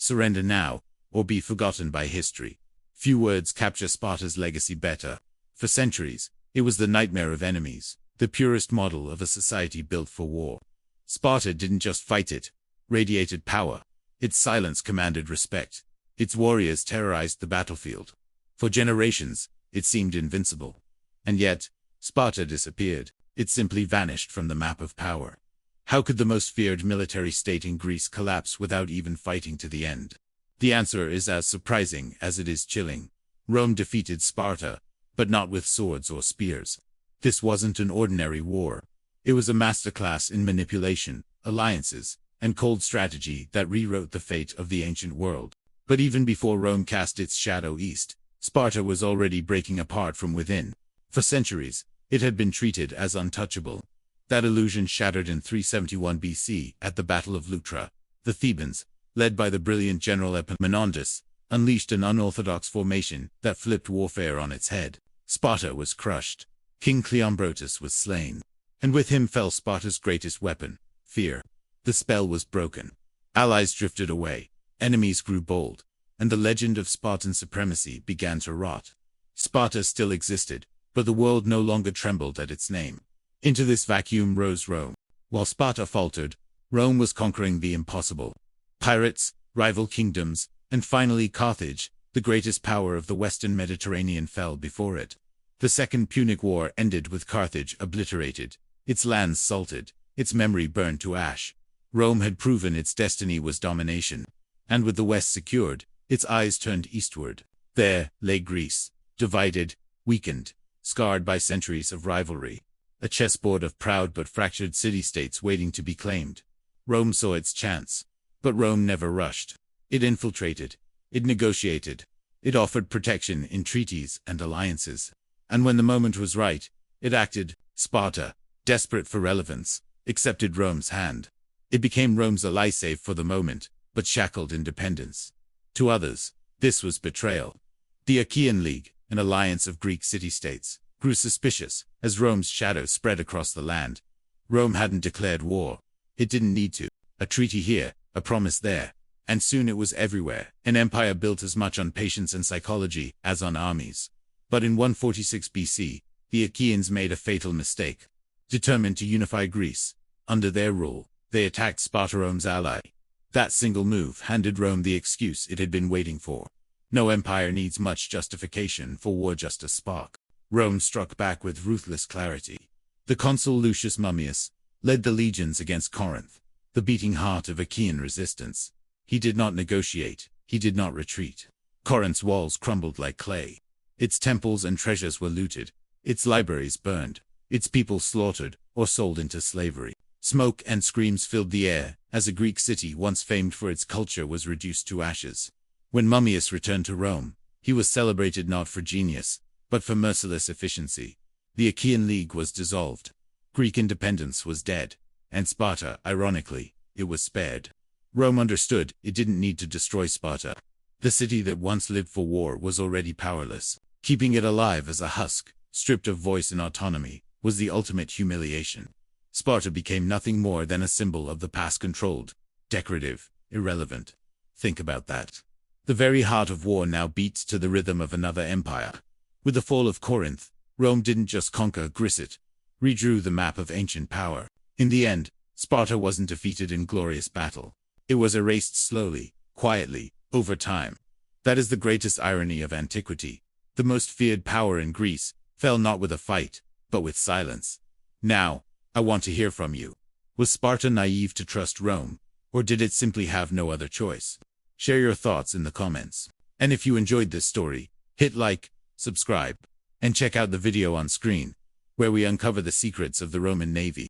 surrender now, or be forgotten by history. Few words capture Sparta's legacy better. For centuries, it was the nightmare of enemies, the purest model of a society built for war. Sparta didn't just fight, it radiated power. Its silence commanded respect. Its warriors terrorized the battlefield. For generations, it seemed invincible. And yet, Sparta disappeared. It simply vanished from the map of power. How could the most feared military state in Greece collapse without even fighting to the end? The answer is as surprising as it is chilling. Rome defeated Sparta, but not with swords or spears. This wasn't an ordinary war. It was a masterclass in manipulation, alliances, and cold strategy that rewrote the fate of the ancient world. But even before Rome cast its shadow east, Sparta was already breaking apart from within. For centuries, it had been treated as untouchable. That illusion shattered in 371 BC at the Battle of Leuctra. The Thebans, led by the brilliant general Epaminondas, unleashed an unorthodox formation that flipped warfare on its head. Sparta was crushed. King Cleombrotus was slain. And with him fell Sparta's greatest weapon, fear. The spell was broken. Allies drifted away. Enemies grew bold, and the legend of Spartan supremacy began to rot. Sparta still existed, but the world no longer trembled at its name. Into this vacuum rose Rome. While Sparta faltered, Rome was conquering the impossible. Pirates, rival kingdoms, and finally Carthage, the greatest power of the Western Mediterranean, fell before it. The Second Punic War ended with Carthage obliterated, its lands salted, its memory burned to ash. Rome had proven its destiny was domination. And with the West secured, its eyes turned eastward. There lay Greece, divided, weakened, scarred by centuries of rivalry. A chessboard of proud but fractured city-states waiting to be claimed. Rome saw its chance. But Rome never rushed. It infiltrated. It negotiated. It offered protection in treaties and alliances. And when the moment was right, it acted. Sparta, desperate for relevance, accepted Rome's hand. It became Rome's ally save for the moment, but shackled independence. To others, this was betrayal. The Achaean League, an alliance of Greek city-states, grew suspicious as Rome's shadow spread across the land. Rome hadn't declared war. It didn't need to. A treaty here, a promise there, and soon it was everywhere. An empire built as much on patience and psychology as on armies. But in 146 BC, the Achaeans made a fatal mistake. Determined to unify Greece, under their rule, they attacked Sparta, Rome's ally. That single move handed Rome the excuse it had been waiting for. No empire needs much justification for war, just a spark. Rome struck back with ruthless clarity. The consul Lucius Mummius led the legions against Corinth, the beating heart of Achaean resistance. He did not negotiate. He did not retreat. Corinth's walls crumbled like clay. Its temples and treasures were looted. Its libraries burned. Its people slaughtered or sold into slavery. Smoke and screams filled the air as a Greek city once famed for its culture was reduced to ashes. When Mummius returned to Rome, he was celebrated not for genius, but for merciless efficiency. The Achaean League was dissolved. Greek independence was dead. And Sparta, ironically, it was spared. Rome understood it didn't need to destroy Sparta. The city that once lived for war was already powerless. Keeping it alive as a husk, stripped of voice and autonomy, was the ultimate humiliation. Sparta became nothing more than a symbol of the past, controlled, decorative, irrelevant. Think about that. The very heart of war now beats to the rhythm of another empire. With the fall of Corinth, Rome didn't just conquer Greece, it redrew the map of ancient power. In the end, Sparta wasn't defeated in glorious battle. It was erased slowly, quietly, over time. That is the greatest irony of antiquity. The most feared power in Greece fell not with a fight, but with silence. Now, I want to hear from you. Was Sparta naive to trust Rome, or did it simply have no other choice? Share your thoughts in the comments. And if you enjoyed this story, hit like, subscribe, and check out the video on screen, where we uncover the secrets of the Roman Navy.